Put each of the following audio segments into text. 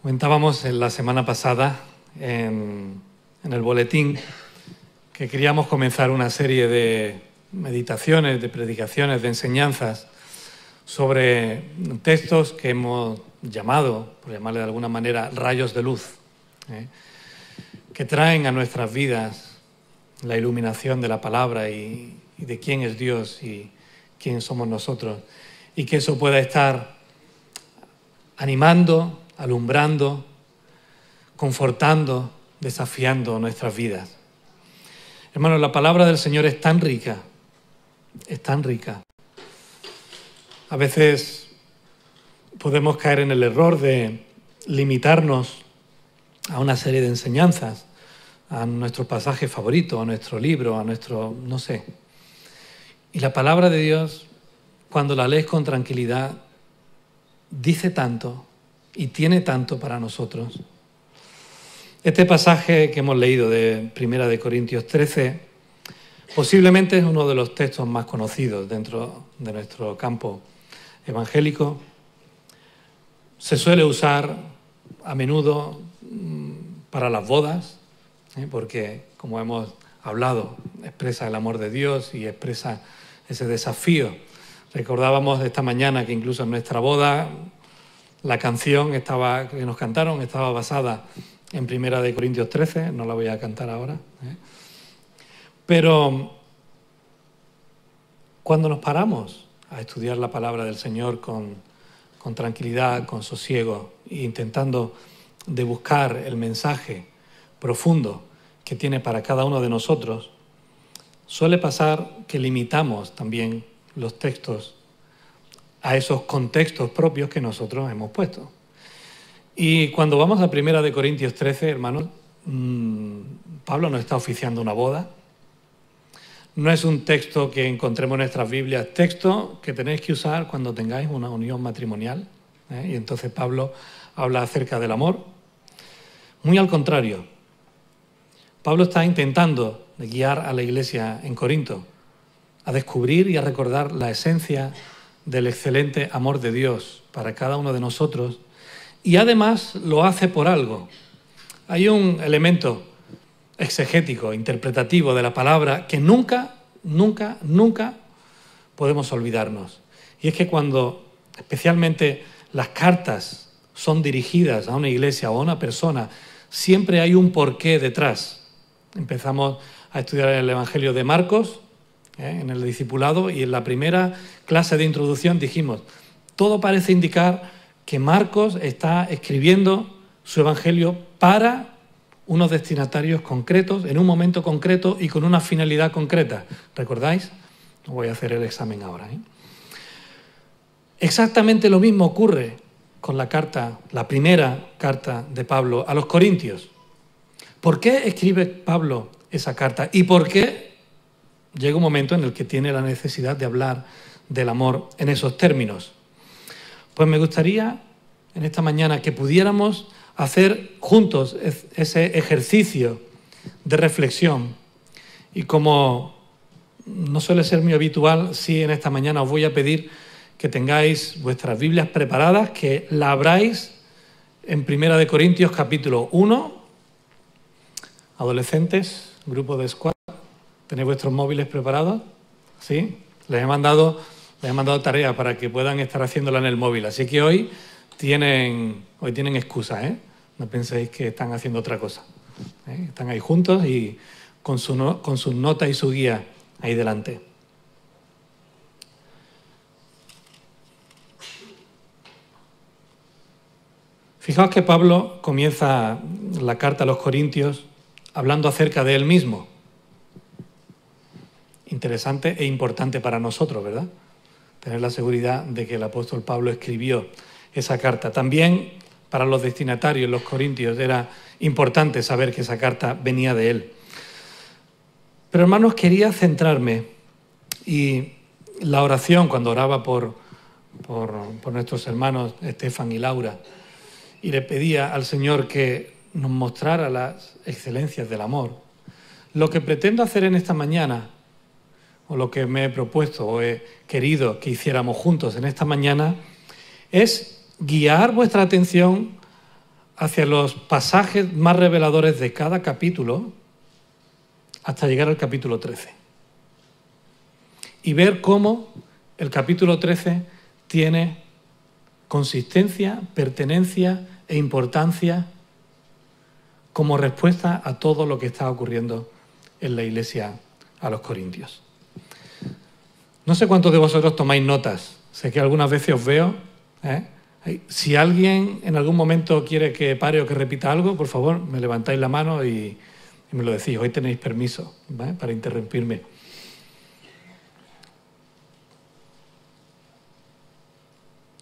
Comentábamos en la semana pasada en el boletín que queríamos comenzar una serie de meditaciones, de predicaciones, de enseñanzas sobre textos que hemos llamado, por llamarle de alguna manera, rayos de luz, que traen a nuestras vidas la iluminación de la palabra y de quién es Dios y quién somos nosotros, y que eso pueda estar animando, alumbrando, confortando, desafiando nuestras vidas. Hermanos, la palabra del Señor es tan rica, es tan rica. A veces podemos caer en el error de limitarnos a una serie de enseñanzas, a nuestro pasaje favorito, a nuestro libro, a nuestro, no sé. Y la palabra de Dios, cuando la lees con tranquilidad, dice tanto y tiene tanto para nosotros. Este pasaje que hemos leído de 1 Corintios 13 posiblemente es uno de los textos más conocidos dentro de nuestro campo evangélico. Se suele usar a menudo para las bodas, porque, como hemos hablado, expresa el amor de Dios y expresa ese desafío. Recordábamos esta mañana que incluso en nuestra boda la canción que nos cantaron estaba basada en 1 Corintios 13, no la voy a cantar ahora. Pero cuando nos paramos a estudiar la palabra del Señor con tranquilidad, con sosiego, e intentando de buscar el mensaje profundo que tiene para cada uno de nosotros, suele pasar que limitamos también los textos a esos contextos propios que nosotros hemos puesto. Y cuando vamos a 1 Corintios 13, hermanos, Pablo no está oficiando una boda. No es un texto que encontremos en nuestras Biblias, texto que tenéis que usar cuando tengáis una unión matrimonial. Y entonces Pablo habla acerca del amor. Muy al contrario, Pablo está intentando guiar a la iglesia en Corinto a descubrir y a recordar la esencia del excelente amor de Dios para cada uno de nosotros, y además lo hace por algo. Hay un elemento exegético, interpretativo de la palabra que nunca podemos olvidarnos. Y es que cuando especialmente las cartas son dirigidas a una iglesia o a una persona, siempre hay un porqué detrás. Empezamos a estudiar el Evangelio de Marcos en el discipulado, y en la primera clase de introducción dijimos, todo parece indicar que Marcos está escribiendo su Evangelio para unos destinatarios concretos, en un momento concreto y con una finalidad concreta. ¿Recordáis? No voy a hacer el examen ahora. Exactamente lo mismo ocurre con la primera carta de Pablo a los Corintios. ¿Por qué escribe Pablo esa carta? ¿Y por qué llega un momento en el que tiene la necesidad de hablar del amor en esos términos? Pues me gustaría en esta mañana que pudiéramos hacer juntos ese ejercicio de reflexión. Y como no suele ser muy habitual, sí, en esta mañana os voy a pedir que tengáis vuestras Biblias preparadas, que la abráis en 1 Corintios capítulo 1. Adolescentes, grupo de squad, ¿tenéis vuestros móviles preparados? ¿Sí? Les he mandado tarea para que puedan estar haciéndola en el móvil. Así que hoy tienen excusa, No penséis que están haciendo otra cosa. Están ahí juntos y con sus notas y su guía ahí delante. Fijaos que Pablo comienza la carta a los Corintios hablando acerca de él mismo. Interesante e importante para nosotros, ¿verdad? Tener la seguridad de que el apóstol Pablo escribió esa carta. También para los destinatarios, los corintios, era importante saber que esa carta venía de él. Pero, hermanos, quería centrarme, y la oración, cuando oraba por nuestros hermanos Estefan y Laura, y le pedía al Señor que nos mostrara las excelencias del amor, lo que pretendo hacer en esta mañana, o lo que me he propuesto o he querido que hiciéramos juntos en esta mañana, es guiar vuestra atención hacia los pasajes más reveladores de cada capítulo hasta llegar al capítulo 13. Y ver cómo el capítulo 13 tiene consistencia, pertenencia e importancia como respuesta a todo lo que está ocurriendo en la iglesia a los corintios. No sé cuántos de vosotros tomáis notas. Sé que algunas veces os veo. Si alguien en algún momento quiere que pare o que repita algo, por favor, me levantáis la mano y me lo decís. Hoy tenéis permiso, ¿vale?, para interrumpirme.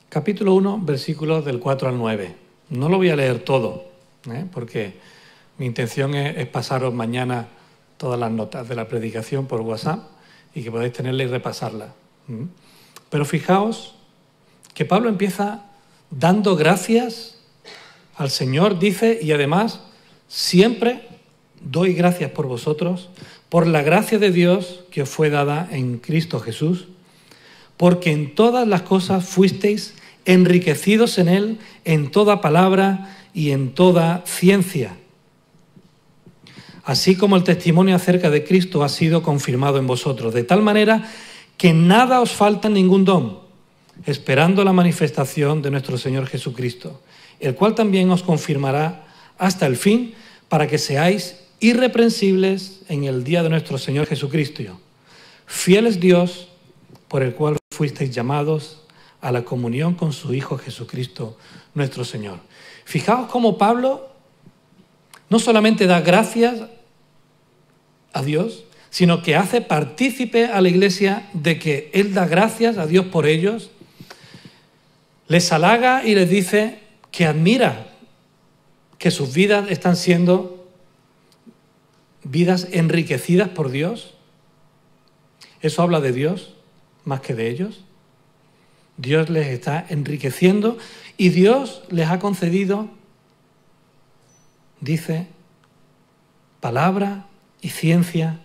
Capítulo 1, versículos del 4 al 9. No lo voy a leer todo, porque mi intención es pasaros mañana todas las notas de la predicación por WhatsApp y que podáis tenerla y repasarla. Pero fijaos que Pablo empieza dando gracias al Señor, dice, y además siempre doy gracias por vosotros, por la gracia de Dios que os fue dada en Cristo Jesús, porque en todas las cosas fuisteis enriquecidos en Él, en toda palabra y en toda ciencia, así como el testimonio acerca de Cristo ha sido confirmado en vosotros, de tal manera que nada os falta en ningún don, esperando la manifestación de nuestro Señor Jesucristo, el cual también os confirmará hasta el fin, para que seáis irreprensibles en el día de nuestro Señor Jesucristo. Fiel es Dios, por el cual fuisteis llamados a la comunión con su Hijo Jesucristo, nuestro Señor. Fijaos cómo Pablo no solamente da gracias a Dios, sino que hace partícipe a la iglesia de que Él da gracias a Dios por ellos, les halaga y les dice que admira que sus vidas están siendo vidas enriquecidas por Dios. Eso habla de Dios más que de ellos. Dios les está enriqueciendo y Dios les ha concedido, dice, palabra y ciencia,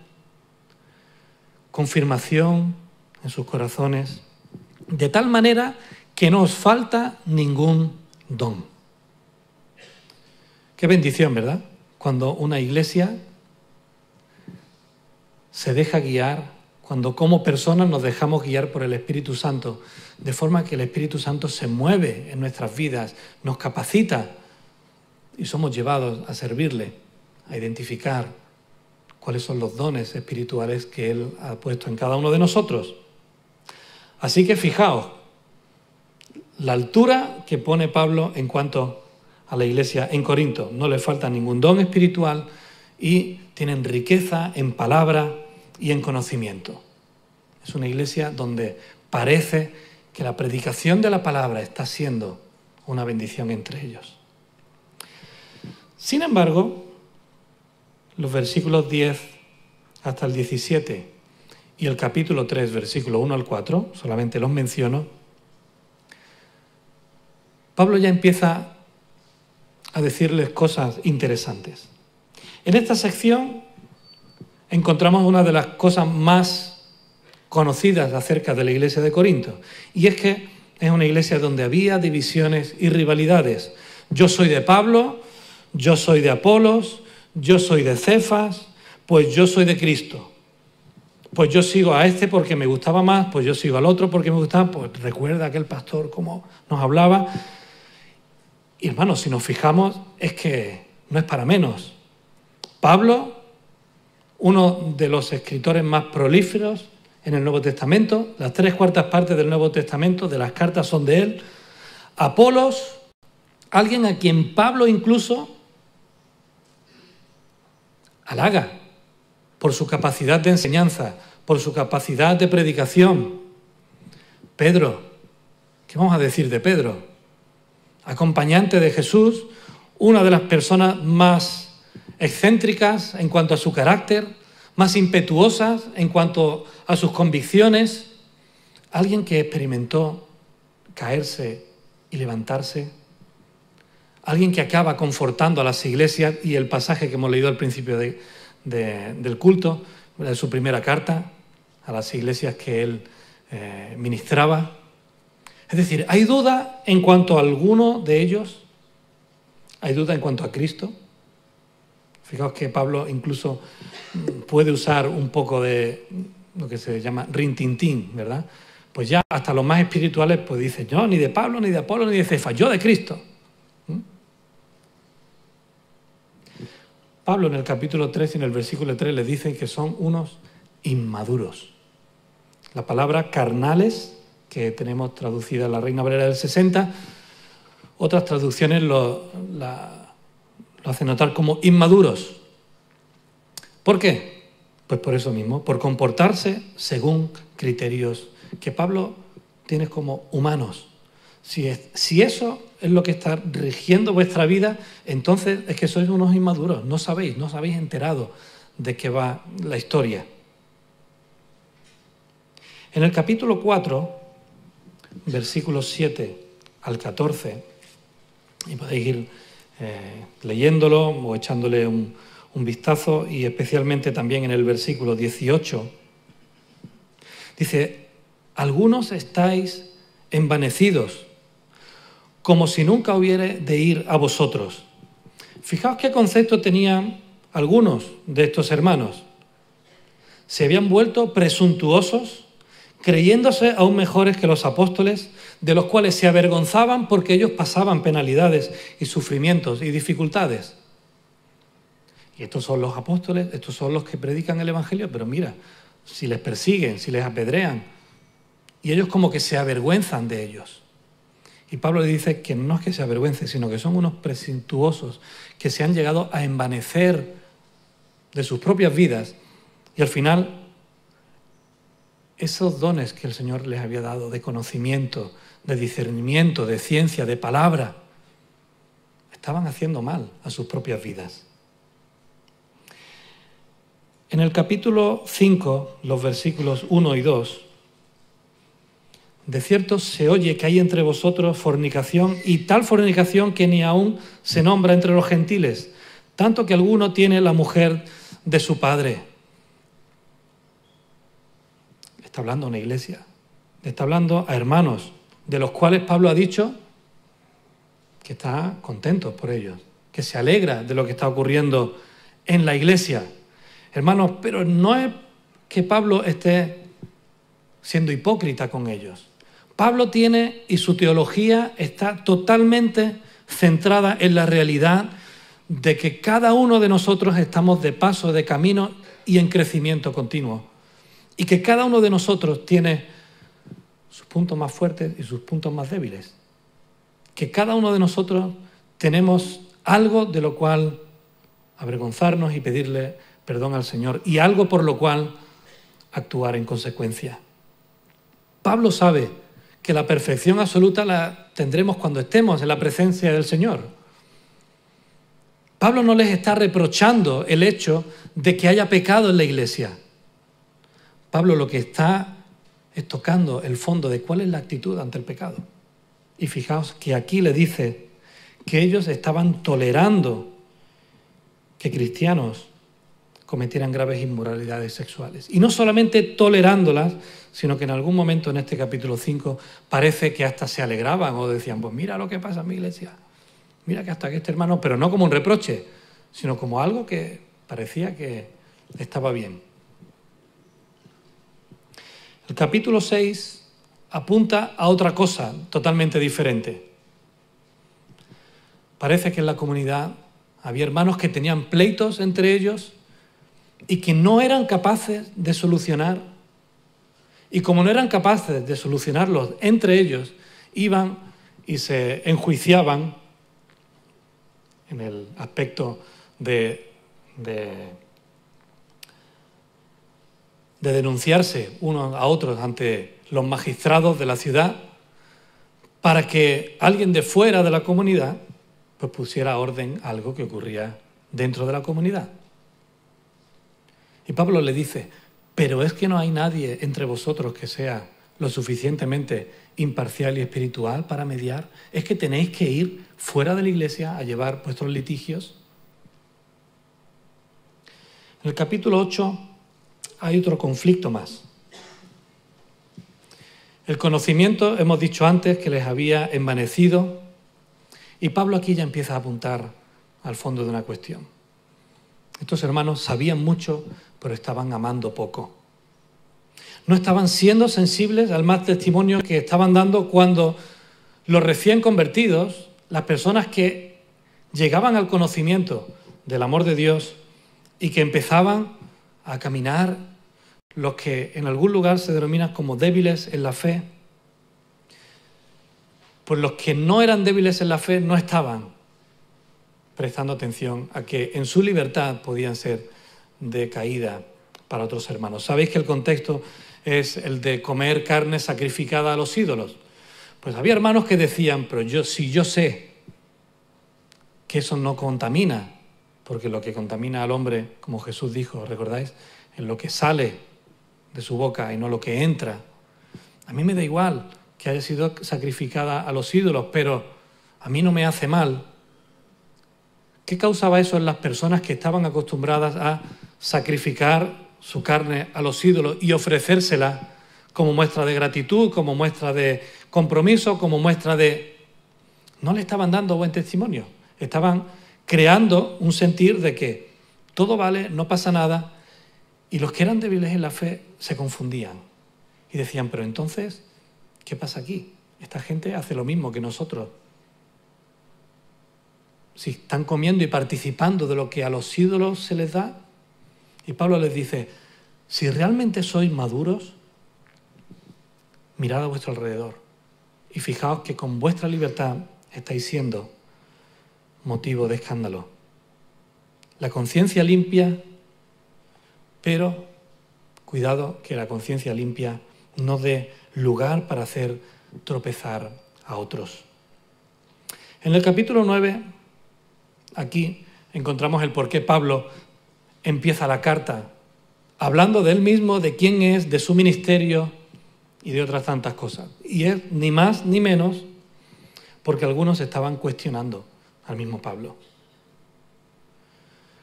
confirmación en sus corazones, de tal manera que no os falta ningún don. Qué bendición, ¿verdad? Cuando una iglesia se deja guiar, cuando como personas nos dejamos guiar por el Espíritu Santo, de forma que el Espíritu Santo se mueve en nuestras vidas, nos capacita y somos llevados a servirle, a identificar cuáles son los dones espirituales que Él ha puesto en cada uno de nosotros. Así que fijaos, la altura que pone Pablo en cuanto a la iglesia en Corinto. No le falta ningún don espiritual y tienen riqueza en palabra y en conocimiento. Es una iglesia donde parece que la predicación de la palabra está siendo una bendición entre ellos. Sin embargo, los versículos 10 hasta el 17 y el capítulo 3, versículo 1 al 4, solamente los menciono, Pablo ya empieza a decirles cosas interesantes. En esta sección encontramos una de las cosas más conocidas acerca de la iglesia de Corinto, y es que es una iglesia donde había divisiones y rivalidades. Yo soy de Pablo, yo soy de Apolos, yo soy de Cefas, pues yo soy de Cristo. Pues yo sigo a este porque me gustaba más, pues yo sigo al otro porque me gustaba, pues recuerda aquel pastor cómo nos hablaba. Y hermanos, si nos fijamos, es que no es para menos. Pablo, uno de los escritores más prolíferos en el Nuevo Testamento, las 3/4 partes del Nuevo Testamento, de las cartas son de él. Apolos, alguien a quien Pablo incluso halaga por su capacidad de enseñanza, por su capacidad de predicación. Pedro, ¿qué vamos a decir de Pedro? Acompañante de Jesús, una de las personas más excéntricas en cuanto a su carácter, más impetuosas en cuanto a sus convicciones, alguien que experimentó caerse y levantarse, alguien que acaba confortando a las iglesias, y el pasaje que hemos leído al principio del culto, de su primera carta a las iglesias que él ministraba. Es decir, hay duda en cuanto a alguno de ellos, ¿Hay duda en cuanto a Cristo? Fijaos que Pablo incluso puede usar un poco de lo que se llama rintintín, ¿verdad? Pues ya hasta los más espirituales pues dicen, no, ni de Pablo, ni de Apolo, ni de Cefas, yo de Cristo. Pablo en el capítulo 3 y en el versículo 3 le dicen que son unos inmaduros. La palabra carnales, que tenemos traducida en la Reina Valera del 60, otras traducciones lo hacen notar como inmaduros. ¿Por qué? Pues por eso mismo, por comportarse según criterios que Pablo tiene como humanos. Si eso es lo que está rigiendo vuestra vida, entonces es que sois unos inmaduros, no sabéis enterado de qué va la historia. En el capítulo 4, versículos 7 al 14, y podéis ir leyéndolo o echándole un vistazo, y especialmente también en el versículo 18, dice, algunos estáis envanecidos, como si nunca hubiere de ir a vosotros. Fijaos qué concepto tenían algunos de estos hermanos. Se habían vuelto presuntuosos, creyéndose aún mejores que los apóstoles, de los cuales se avergonzaban porque ellos pasaban penalidades y sufrimientos y dificultades. Y estos son los apóstoles, estos son los que predican el Evangelio, pero mira, si les persiguen, si les apedrean, y ellos como que se avergüenzan de ellos. Y Pablo le dice que no es que se avergüence, sino que son unos presuntuosos que se han llegado a envanecer de sus propias vidas. Y al final, esos dones que el Señor les había dado de conocimiento, de discernimiento, de ciencia, de palabra, estaban haciendo mal a sus propias vidas. En el capítulo 5, los versículos 1 y 2, de cierto se oye que hay entre vosotros fornicación, y tal fornicación que ni aún se nombra entre los gentiles, tanto que alguno tiene la mujer de su padre. Está hablando a una iglesia, está hablando a hermanos, de los cuales Pablo ha dicho que está contento por ellos, que se alegra de lo que está ocurriendo en la iglesia. Hermanos, pero no es que Pablo esté siendo hipócrita con ellos. Pablo tiene, y su teología está totalmente centrada en la realidad de que cada uno de nosotros estamos de paso, de camino y en crecimiento continuo. Y que cada uno de nosotros tiene sus puntos más fuertes y sus puntos más débiles. Que cada uno de nosotros tenemos algo de lo cual avergonzarnos y pedirle perdón al Señor, y algo por lo cual actuar en consecuencia. Pablo sabe que la perfección absoluta la tendremos cuando estemos en la presencia del Señor. Pablo no les está reprochando el hecho de que haya pecado en la iglesia. Pablo lo que está es tocando el fondo de cuál es la actitud ante el pecado. Y fijaos que aquí le dice que ellos estaban tolerando que cristianos cometieran graves inmoralidades sexuales. Y no solamente tolerándolas, sino que en algún momento en este capítulo 5 parece que hasta se alegraban o decían, pues mira lo que pasa en mi iglesia, mira que hasta que este hermano, pero no como un reproche, sino como algo que parecía que estaba bien. El capítulo 6 apunta a otra cosa totalmente diferente. Parece que en la comunidad había hermanos que tenían pleitos entre ellos y que no eran capaces de solucionar. Y como no eran capaces de solucionarlos entre ellos, iban y se enjuiciaban en el aspecto de denunciarse unos a otros ante los magistrados de la ciudad para que alguien de fuera de la comunidad pues pusiera orden a algo que ocurría dentro de la comunidad. Y Pablo le dice, pero es que no hay nadie entre vosotros que sea lo suficientemente imparcial y espiritual para mediar. Es que tenéis que ir fuera de la iglesia a llevar vuestros litigios. En el capítulo 8 hay otro conflicto más. El conocimiento, hemos dicho antes, que les había envanecido, Y Pablo aquí ya empieza a apuntar al fondo de una cuestión. Estos hermanos sabían mucho, pero estaban amando poco. No estaban siendo sensibles al mal testimonio que estaban dando cuando los recién convertidos, las personas que llegaban al conocimiento del amor de Dios y que empezaban a caminar, los que en algún lugar se denominan como débiles en la fe, pues los que no eran débiles en la fe no estaban prestando atención a que en su libertad podían ser de caída para otros hermanos. ¿Sabéis que el contexto es el de comer carne sacrificada a los ídolos? Pues había hermanos que decían, pero si yo sé que eso no contamina, porque lo que contamina al hombre, como Jesús dijo, ¿recordáis? Es lo que sale de su boca y no lo que entra. A mí me da igual que haya sido sacrificada a los ídolos, pero a mí no me hace mal. ¿Qué causaba eso en las personas que estaban acostumbradas a sacrificar su carne a los ídolos y ofrecérsela como muestra de gratitud, como muestra de compromiso, como muestra de... No le estaban dando buen testimonio, estaban creando un sentir de que todo vale, no pasa nada, y los que eran débiles en la fe se confundían y decían, pero entonces, ¿qué pasa aquí? Esta gente hace lo mismo que nosotros. Si están comiendo y participando de lo que a los ídolos se les da. Y Pablo les dice, si realmente sois maduros, mirad a vuestro alrededor y fijaos que con vuestra libertad estáis siendo motivo de escándalo. La conciencia limpia, pero cuidado que la conciencia limpia no dé lugar para hacer tropezar a otros. En el capítulo 9, aquí encontramos el por qué Pablo empieza la carta hablando de él mismo, de quién es, de su ministerio y de otras tantas cosas. Y es ni más ni menos porque algunos estaban cuestionando al mismo Pablo.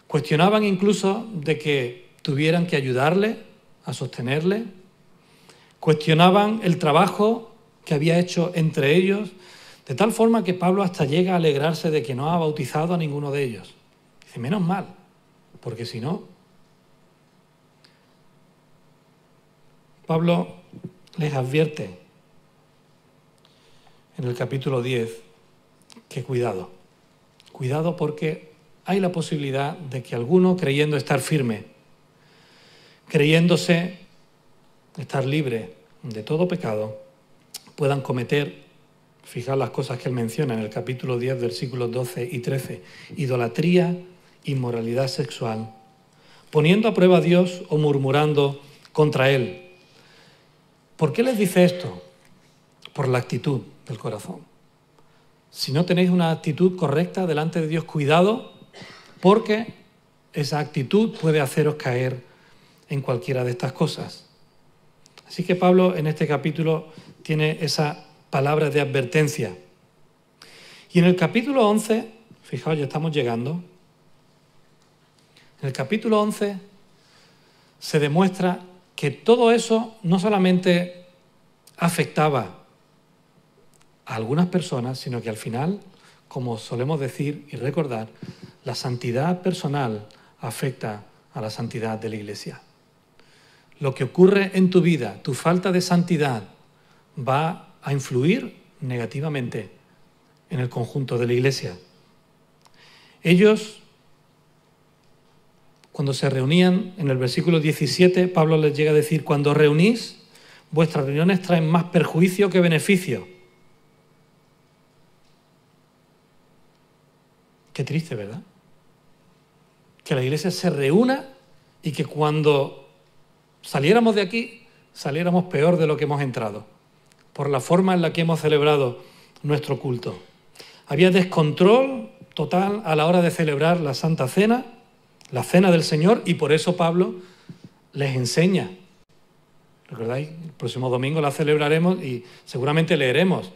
Cuestionaban incluso de que tuvieran que ayudarle, a sostenerle. Cuestionaban el trabajo que había hecho entre ellos, de tal forma que Pablo hasta llega a alegrarse de que no ha bautizado a ninguno de ellos. Dice, menos mal, porque si no... Pablo les advierte en el capítulo 10 que cuidado porque hay la posibilidad de que alguno, creyendo estar firme, creyéndose estar libre de todo pecado, puedan cometer, fijaos las cosas que él menciona en el capítulo 10, versículos 12 y 13, idolatría, inmoralidad sexual, poniendo a prueba a Dios o murmurando contra él. ¿Por qué les dice esto? Por la actitud del corazón. Si no tenéis una actitud correcta delante de Dios, cuidado, porque esa actitud puede haceros caer en cualquiera de estas cosas. Así que Pablo en este capítulo tiene esa palabra de advertencia. Y en el capítulo 11, fijaos, ya estamos llegando, en el capítulo 11 se demuestra que todo eso no solamente afectaba a algunas personas, sino que al final, como solemos decir y recordar, la santidad personal afecta a la santidad de la Iglesia. Lo que ocurre en tu vida, tu falta de santidad, va a influir negativamente en el conjunto de la Iglesia. Ellos, cuando se reunían, en el versículo 17, Pablo les llega a decir, cuando reunís, vuestras reuniones traen más perjuicio que beneficio. Qué triste, ¿verdad? Que la Iglesia se reúna y que cuando saliéramos de aquí, saliéramos peor de lo que hemos entrado, por la forma en la que hemos celebrado nuestro culto. Había descontrol total a la hora de celebrar la Santa Cena, la Cena del Señor, y por eso Pablo les enseña. ¿Recordáis? El próximo domingo la celebraremos y seguramente leeremos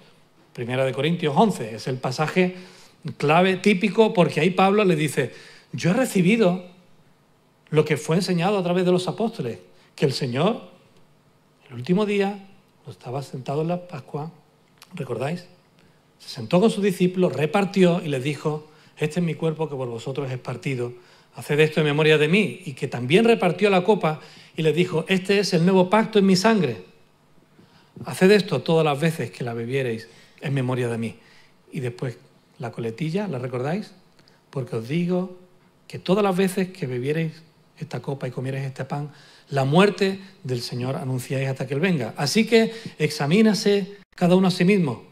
1 Corintios 11. Es el pasaje clave, típico, porque ahí Pablo le dice, yo he recibido lo que fue enseñado a través de los apóstoles, que el Señor, el último día, estaba sentado en la Pascua, ¿recordáis? Se sentó con sus discípulos, repartió y les dijo: este es mi cuerpo que por vosotros es partido, haced esto en memoria de mí. Y que también repartió la copa y les dijo: este es el nuevo pacto en mi sangre. Haced esto todas las veces que la bebiereis en memoria de mí. Y después la coletilla, ¿la recordáis? Porque os digo que todas las veces que bebiereis esta copa y comiereis este pan, la muerte del Señor anunciáis hasta que Él venga. Así que examínase cada uno a sí mismo.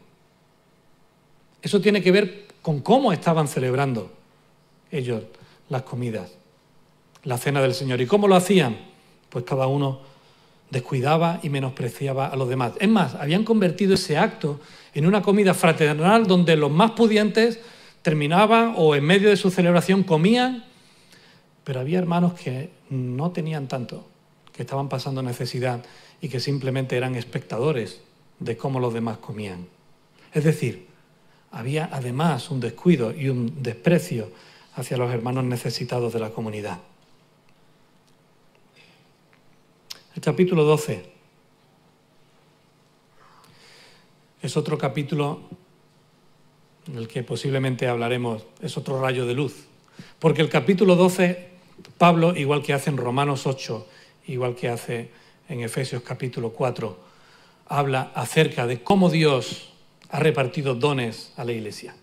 Eso tiene que ver con cómo estaban celebrando ellos las comidas, la cena del Señor. ¿Y cómo lo hacían? Pues cada uno descuidaba y menospreciaba a los demás. Es más, habían convertido ese acto en una comida fraternal donde los más pudientes terminaban o en medio de su celebración comían, pero había hermanos que no tenían tanto, que estaban pasando necesidad y que simplemente eran espectadores de cómo los demás comían. Es decir, había además un descuido y un desprecio hacia los hermanos necesitados de la comunidad. El capítulo 12 es otro capítulo en el que posiblemente hablaremos, es otro rayo de luz. Porque el capítulo 12, Pablo, igual que hace en Romanos 8, igual que hace en Efesios capítulo 4, habla acerca de cómo Dios ha repartido dones a la Iglesia.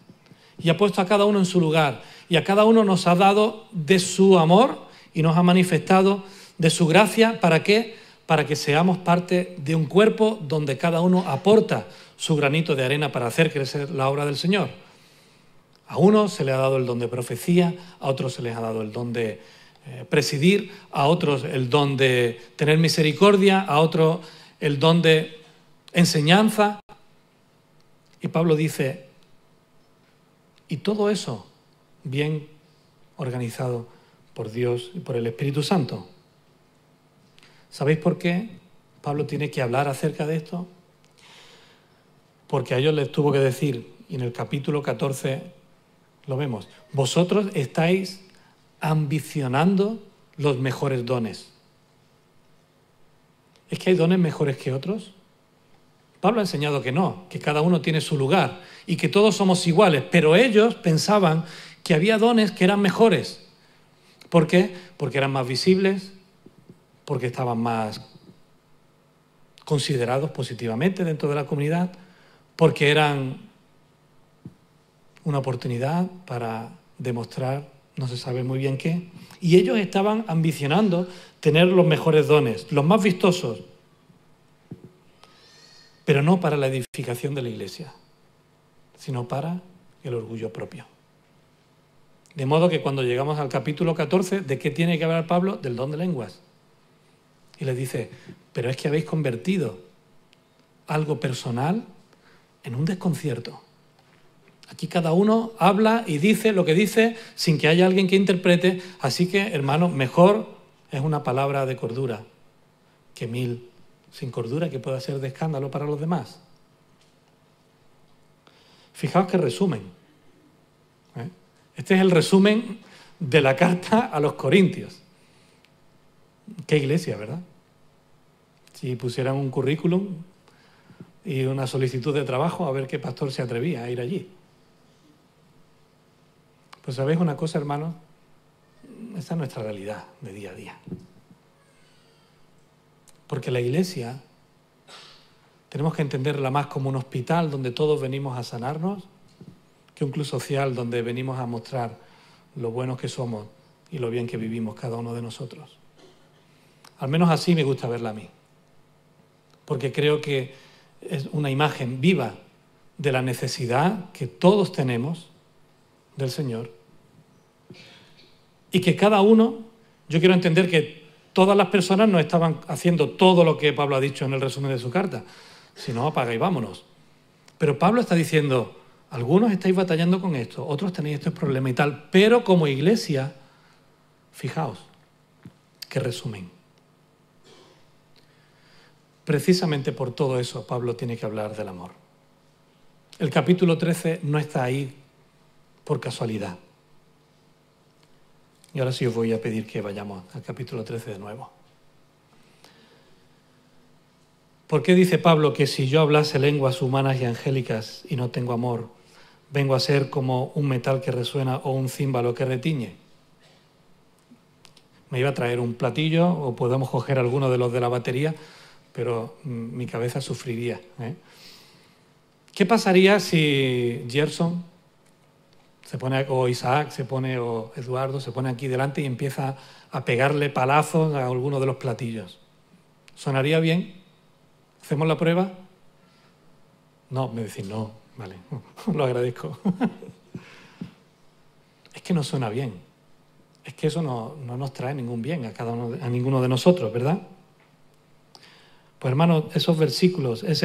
Y ha puesto a cada uno en su lugar. Y a cada uno nos ha dado de su amor y nos ha manifestado de su gracia. ¿Para qué? Para que seamos parte de un cuerpo donde cada uno aporta su granito de arena para hacer crecer la obra del Señor. A unos se les ha dado el don de profecía, a otros se les ha dado el don de presidir, a otros el don de tener misericordia, a otros el don de enseñanza. Y Pablo dice, y todo eso bien organizado por Dios y por el Espíritu Santo. ¿Sabéis por qué Pablo tiene que hablar acerca de esto? Porque a ellos les tuvo que decir, y en el capítulo 14 lo vemos, vosotros estáis ambicionando los mejores dones. ¿Es que hay dones mejores que otros? Pablo ha enseñado que no, que cada uno tiene su lugar y que todos somos iguales, pero ellos pensaban que había dones que eran mejores. ¿Por qué? Porque eran más visibles, porque estaban más considerados positivamente dentro de la comunidad, porque eran una oportunidad para demostrar no se sabe muy bien qué. Y ellos estaban ambicionando tener los mejores dones, los más vistosos, pero no para la edificación de la Iglesia, sino para el orgullo propio. De modo que cuando llegamos al capítulo 14, ¿de qué tiene que hablar Pablo? Del don de lenguas. Y les dice, pero es que habéis convertido algo personal en un desconcierto. Aquí cada uno habla y dice lo que dice sin que haya alguien que interprete. Así que, hermanos, mejor es una palabra de cordura que 1000 sin cordura que pueda ser de escándalo para los demás. Fijaos qué resumen. Este es el resumen de la carta a los Corintios. Qué iglesia, ¿verdad? Si pusieran un currículum y una solicitud de trabajo, a ver qué pastor se atrevía a ir allí. Pues ¿sabéis una cosa, hermanos? Esta es nuestra realidad de día a día. Porque la iglesia tenemos que entenderla más como un hospital donde todos venimos a sanarnos que un club social donde venimos a mostrar lo buenos que somos y lo bien que vivimos cada uno de nosotros. Al menos así me gusta verla a mí. Porque creo que es una imagen viva de la necesidad que todos tenemos del Señor y que cada uno, yo quiero entender que todas las personas no estaban haciendo todo lo que Pablo ha dicho en el resumen de su carta, sino apaga y vámonos. Pero Pablo está diciendo, algunos estáis batallando con esto, otros tenéis estos problemas y tal, pero como iglesia, fijaos, qué resumen. Precisamente por todo eso Pablo tiene que hablar del amor. El capítulo 13 no está ahí por casualidad. Y ahora sí os voy a pedir que vayamos al capítulo 13 de nuevo. ¿Por qué dice Pablo que si yo hablase lenguas humanas y angélicas y no tengo amor, vengo a ser como un metal que resuena o un címbalo que retiñe. Me iba a traer un platillo o podemos coger alguno de los de la batería, pero mi cabeza sufriría, ¿eh? ¿Qué pasaría si Gerson se pone, o Isaac se pone, o Eduardo se pone aquí delante y empieza a pegarle palazos a alguno de los platillos? ¿Sonaría bien? ¿Hacemos la prueba? No, me decís no, vale, lo agradezco. Es que no suena bien. Es que eso no nos trae ningún bien a ninguno de nosotros, ¿verdad? Pues hermanos, ese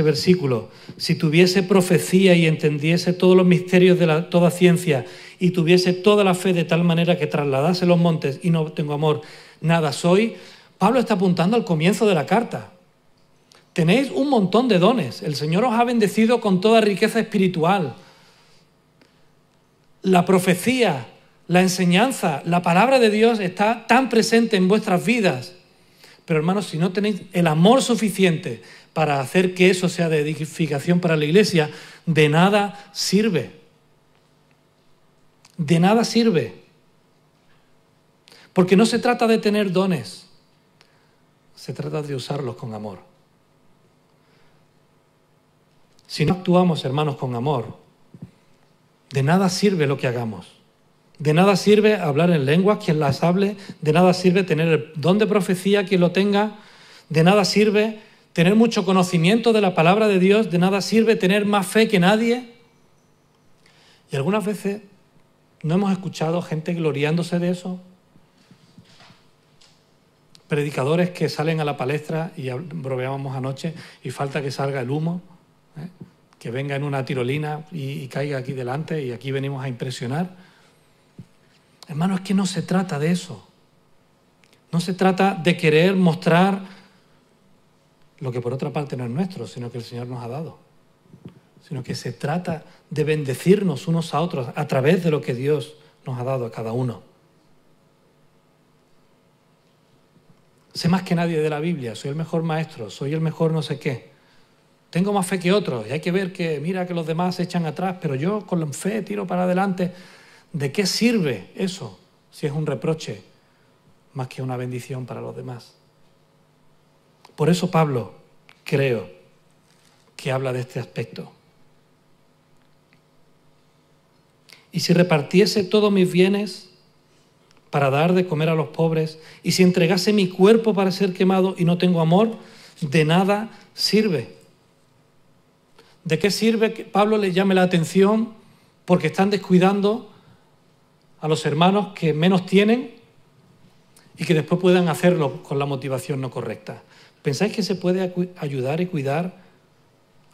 versículo, si tuviese profecía y entendiese todos los misterios de toda ciencia y tuviese toda la fe de tal manera que trasladase los montes y no tengo amor, nada soy, Pablo está apuntando al comienzo de la carta. Tenéis un montón de dones, el Señor os ha bendecido con toda riqueza espiritual. La profecía, la enseñanza, la palabra de Dios está tan presente en vuestras vidas. Pero hermanos, si no tenéis el amor suficiente para hacer que eso sea de edificación para la iglesia, de nada sirve. De nada sirve. Porque no se trata de tener dones, se trata de usarlos con amor. Si no actuamos, hermanos, con amor, de nada sirve lo que hagamos. De nada sirve hablar en lenguas quien las hable, de nada sirve tener el don de profecía quien lo tenga, de nada sirve tener mucho conocimiento de la palabra de Dios, de nada sirve tener más fe que nadie. Y algunas veces no hemos escuchado gente gloriándose de eso. Predicadores que salen a la palestra, y bromeábamos anoche, y falta que salga el humo, ¿eh? Que venga en una tirolina y caiga aquí delante y aquí venimos a impresionar. Hermano, es que no se trata de eso. No se trata de querer mostrar lo que por otra parte no es nuestro, sino que el Señor nos ha dado. Sino que se trata de bendecirnos unos a otros a través de lo que Dios nos ha dado a cada uno. Sé más que nadie de la Biblia, soy el mejor maestro, soy el mejor no sé qué. Tengo más fe que otros y hay que ver que, mira que los demás se echan atrás, pero yo con la fe tiro para adelante. ¿De qué sirve eso si es un reproche más que una bendición para los demás? Por eso Pablo, creo, que habla de este aspecto. Y si repartiese todos mis bienes para dar de comer a los pobres, y si entregase mi cuerpo para ser quemado y no tengo amor, de nada sirve. ¿De qué sirve que Pablo les llame la atención porque están descuidando a los hermanos que menos tienen y que después puedan hacerlo con la motivación no correcta? ¿Pensáis que se puede ayudar y cuidar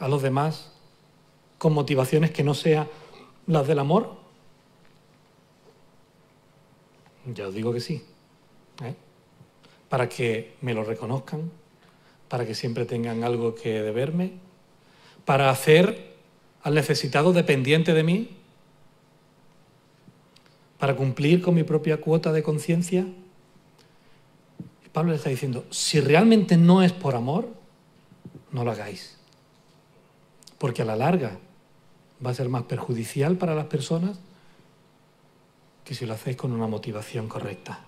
a los demás con motivaciones que no sean las del amor? Ya os digo que sí, ¿eh? Para que me lo reconozcan, para que siempre tengan algo que deberme, para hacer al necesitado dependiente de mí, para cumplir con mi propia cuota de conciencia. Y Pablo le está diciendo, si realmente no es por amor, no lo hagáis. Porque a la larga va a ser más perjudicial para las personas que si lo hacéis con una motivación correcta.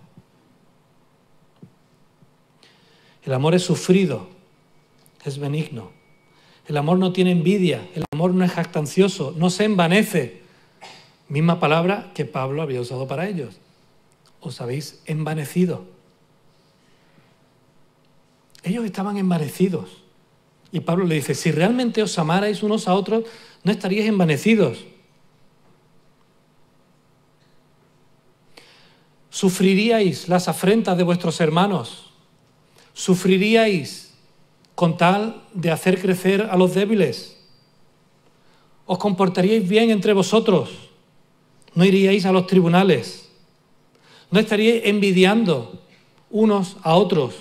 El amor es sufrido, es benigno. El amor no tiene envidia, el amor no es jactancioso, no se envanece. Misma palabra que Pablo había usado para ellos. Os habéis envanecido. Ellos estaban envanecidos. Y Pablo le dice, si realmente os amarais unos a otros, no estaríais envanecidos. Sufriríais las afrentas de vuestros hermanos. Sufriríais con tal de hacer crecer a los débiles. Os comportaríais bien entre vosotros. No iríais a los tribunales. No estaríais envidiando unos a otros.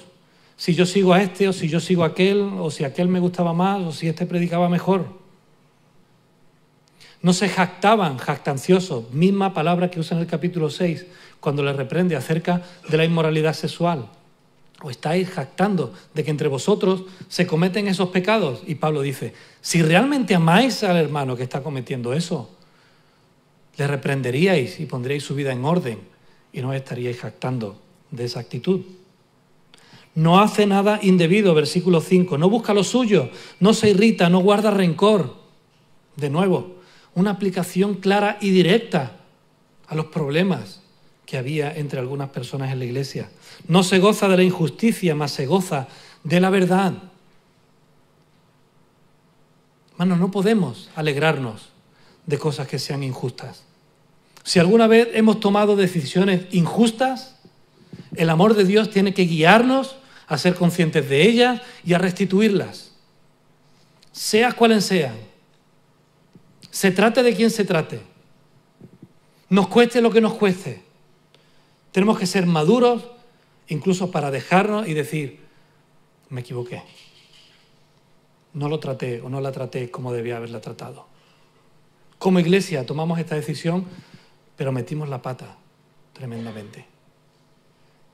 Si yo sigo a este, o si yo sigo a aquel, o si aquel me gustaba más, o si este predicaba mejor. No se jactaban, jactanciosos, misma palabra que usa en el capítulo 6, cuando les reprende acerca de la inmoralidad sexual. ¿O estáis jactando de que entre vosotros se cometen esos pecados? Y Pablo dice, si realmente amáis al hermano que está cometiendo eso, le reprenderíais y pondríais su vida en orden y no os estaríais jactando de esa actitud. No hace nada indebido, versículo 5, no busca lo suyo, no se irrita, no guarda rencor. De nuevo, una aplicación clara y directa a los problemas que había entre algunas personas en la iglesia. No se goza de la injusticia, mas se goza de la verdad. Hermanos, no podemos alegrarnos de cosas que sean injustas. Si alguna vez hemos tomado decisiones injustas, el amor de Dios tiene que guiarnos a ser conscientes de ellas y a restituirlas, sea cuales sean. Se trate de quien se trate, nos cueste lo que nos cueste. Tenemos que ser maduros, incluso para dejarnos y decir, me equivoqué. No lo traté o no la traté como debía haberla tratado. Como iglesia tomamos esta decisión, pero metimos la pata tremendamente.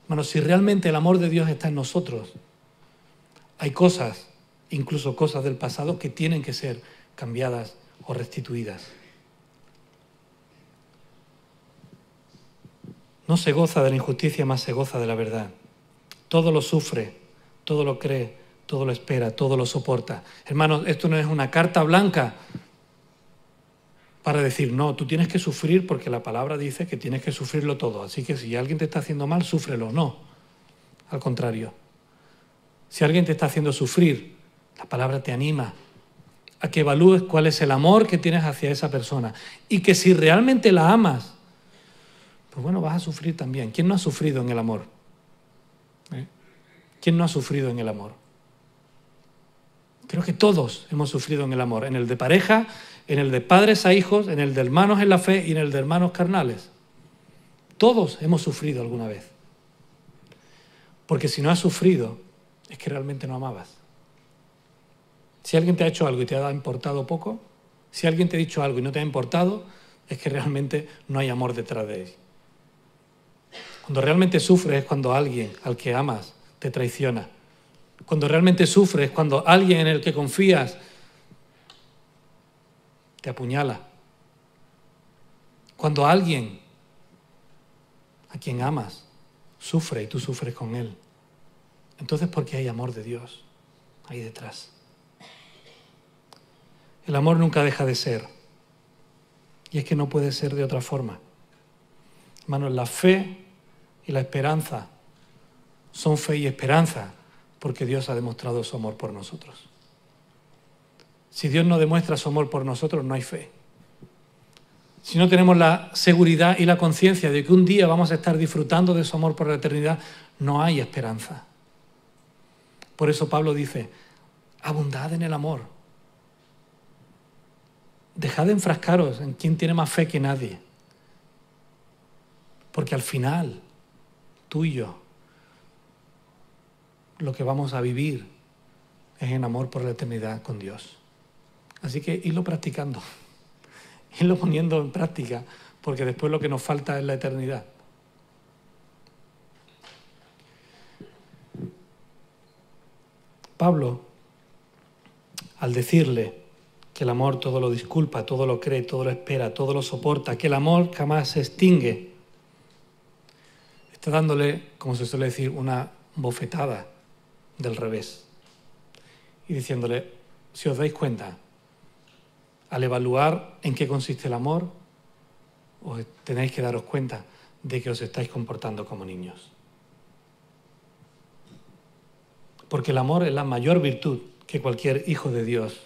Bueno, si realmente el amor de Dios está en nosotros, hay cosas, incluso cosas del pasado, que tienen que ser cambiadas o restituidas. No se goza de la injusticia, más se goza de la verdad. Todo lo sufre, todo lo cree, todo lo espera, todo lo soporta. Hermanos, esto no es una carta blanca para decir, no, tú tienes que sufrir porque la palabra dice que tienes que sufrirlo todo. Así que si alguien te está haciendo mal, súfrelo. No, al contrario. Si alguien te está haciendo sufrir, la palabra te anima a que evalúes cuál es el amor que tienes hacia esa persona y que si realmente la amas, pues bueno, vas a sufrir también. ¿Quién no ha sufrido en el amor? ¿Quién no ha sufrido en el amor? Creo que todos hemos sufrido en el amor, en el de pareja, en el de padres a hijos, en el de hermanos en la fe y en el de hermanos carnales. Todos hemos sufrido alguna vez. Porque si no has sufrido, es que realmente no amabas. Si alguien te ha hecho algo y te ha importado poco, si alguien te ha dicho algo y no te ha importado, es que realmente no hay amor detrás de él. Cuando realmente sufres es cuando alguien al que amas te traiciona. Cuando realmente sufres es cuando alguien en el que confías te apuñala. Cuando alguien a quien amas sufre y tú sufres con él. Entonces, ¿por qué hay amor de Dios ahí detrás? El amor nunca deja de ser. Y es que no puede ser de otra forma. Hermanos, la fe y la esperanza son fe y esperanza porque Dios ha demostrado su amor por nosotros. Si Dios no demuestra su amor por nosotros, no hay fe. Si no tenemos la seguridad y la conciencia de que un día vamos a estar disfrutando de su amor por la eternidad, no hay esperanza. Por eso Pablo dice, abundad en el amor. Dejad de enfrascaros en quién tiene más fe que nadie. Porque al final, tú y yo, lo que vamos a vivir es en amor por la eternidad con Dios. Así que irlo practicando, irlo poniendo en práctica, porque después lo que nos falta es la eternidad. Pablo, al decirle que el amor todo lo disculpa, todo lo cree, todo lo espera, todo lo soporta, que el amor jamás se extingue, está dándole, como se suele decir, una bofetada del revés y diciéndole, si os dais cuenta, al evaluar en qué consiste el amor, os tenéis que daros cuenta de que os estáis comportando como niños. Porque el amor es la mayor virtud que cualquier hijo de Dios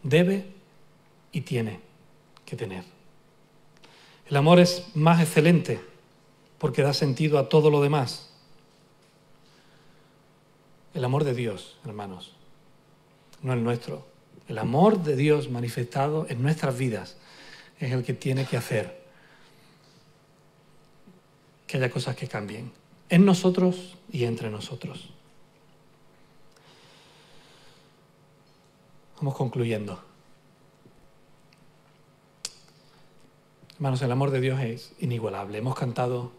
debe y tiene que tener. El amor es más excelente porque da sentido a todo lo demás. El amor de Dios, hermanos, no el nuestro. El amor de Dios manifestado en nuestras vidas es el que tiene que hacer que haya cosas que cambien en nosotros y entre nosotros. Vamos concluyendo. Hermanos, el amor de Dios es inigualable. Hemos cantado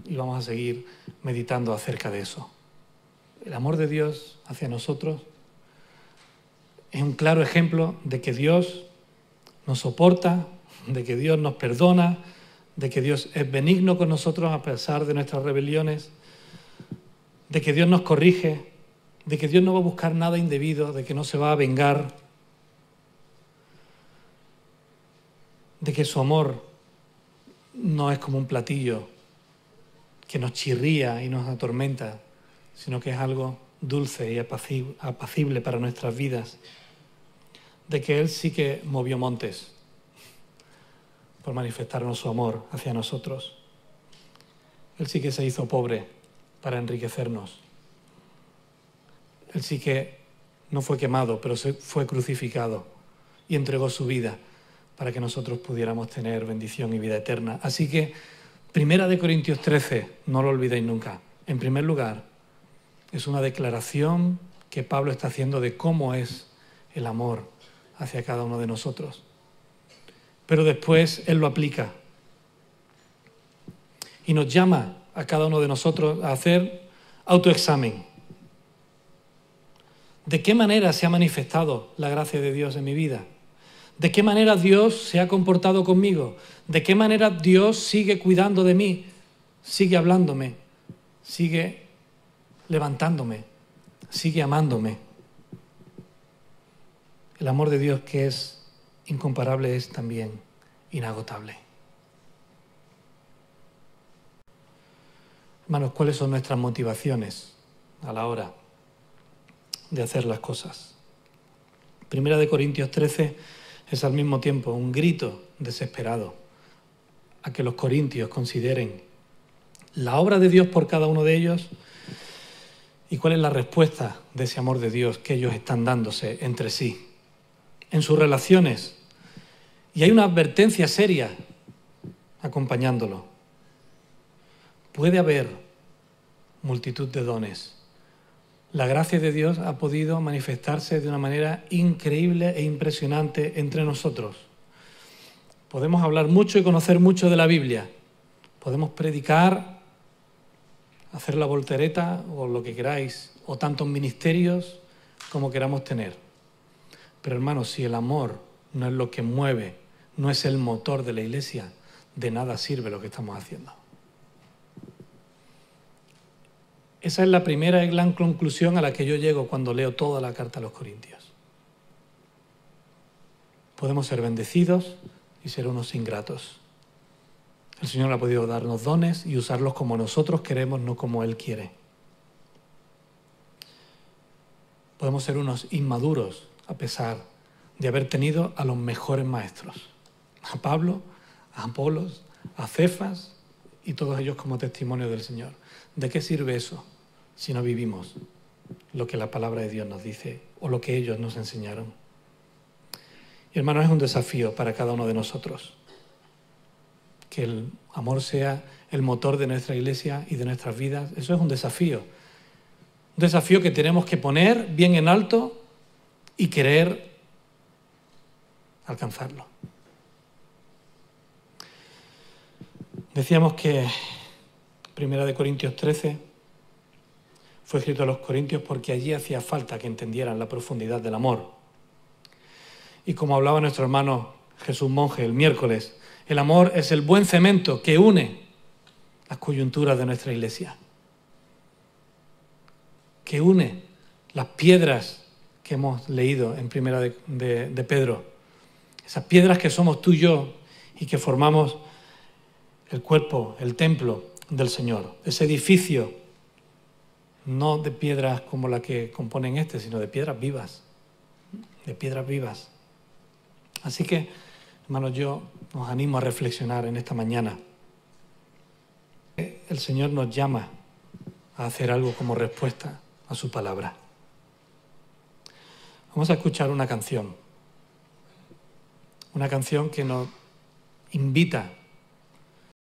y vamos a seguir meditando acerca de eso. El amor de Dios hacia nosotros es un claro ejemplo de que Dios nos soporta, de que Dios nos perdona, de que Dios es benigno con nosotros a pesar de nuestras rebeliones, de que Dios nos corrige, de que Dios no va a buscar nada indebido, de que no se va a vengar, de que su amor no es como un platillo que nos chirría y nos atormenta, sino que es algo dulce y apacible para nuestras vidas, de que Él sí que movió montes por manifestarnos su amor hacia nosotros. Él sí que se hizo pobre para enriquecernos. Él sí que no fue quemado, pero fue crucificado y entregó su vida para que nosotros pudiéramos tener bendición y vida eterna. Así que, 1 Corintios 13, no lo olvidéis nunca. En primer lugar, es una declaración que Pablo está haciendo de cómo es el amor hacia cada uno de nosotros. Pero después él lo aplica y nos llama a cada uno de nosotros a hacer autoexamen. ¿De qué manera se ha manifestado la gracia de Dios en mi vida? ¿De qué manera Dios se ha comportado conmigo? ¿De qué manera Dios sigue cuidando de mí? Sigue hablándome, sigue levantándome, sigue amándome. El amor de Dios, que es incomparable, es también inagotable. Hermanos, ¿cuáles son nuestras motivaciones a la hora de hacer las cosas? 1 Corintios 13 es al mismo tiempo un grito desesperado a que los corintios consideren la obra de Dios por cada uno de ellos y cuál es la respuesta de ese amor de Dios que ellos están dándose entre sí, en sus relaciones. Y hay una advertencia seria acompañándolo. Puede haber multitud de dones. La gracia de Dios ha podido manifestarse de una manera increíble e impresionante entre nosotros. Podemos hablar mucho y conocer mucho de la Biblia. Podemos predicar, hacer la voltereta o lo que queráis, o tantos ministerios como queramos tener. Pero hermanos, si el amor no es lo que mueve, no es el motor de la Iglesia, de nada sirve lo que estamos haciendo. Esa es la primera y gran conclusión a la que yo llego cuando leo toda la carta a los Corintios. Podemos ser bendecidos y ser unos ingratos. El Señor ha podido darnos dones y usarlos como nosotros queremos, no como Él quiere. Podemos ser unos inmaduros a pesar de haber tenido a los mejores maestros. A Pablo, a Apolos, a Cefas y todos ellos como testimonio del Señor. ¿De qué sirve eso si no vivimos lo que la palabra de Dios nos dice o lo que ellos nos enseñaron? Y hermanos, es un desafío para cada uno de nosotros que el amor sea el motor de nuestra iglesia y de nuestras vidas. Eso es un desafío que tenemos que poner bien en alto y querer alcanzarlo. Decíamos que 1 Corintios 13 fue escrito a los corintios porque allí hacía falta que entendieran la profundidad del amor. Y como hablaba nuestro hermano Jesús Monje el miércoles, el amor es el buen cemento que une las coyunturas de nuestra iglesia, que une las piedras que hemos leído en Primera de Pedro, esas piedras que somos tú y yo y que formamos el cuerpo, el templo del Señor, ese edificio, no de piedras como la que componen este, sino de piedras vivas, Así que, hermanos, yo os animo a reflexionar en esta mañana. El Señor nos llama a hacer algo como respuesta a su palabra. Vamos a escuchar una canción que nos invita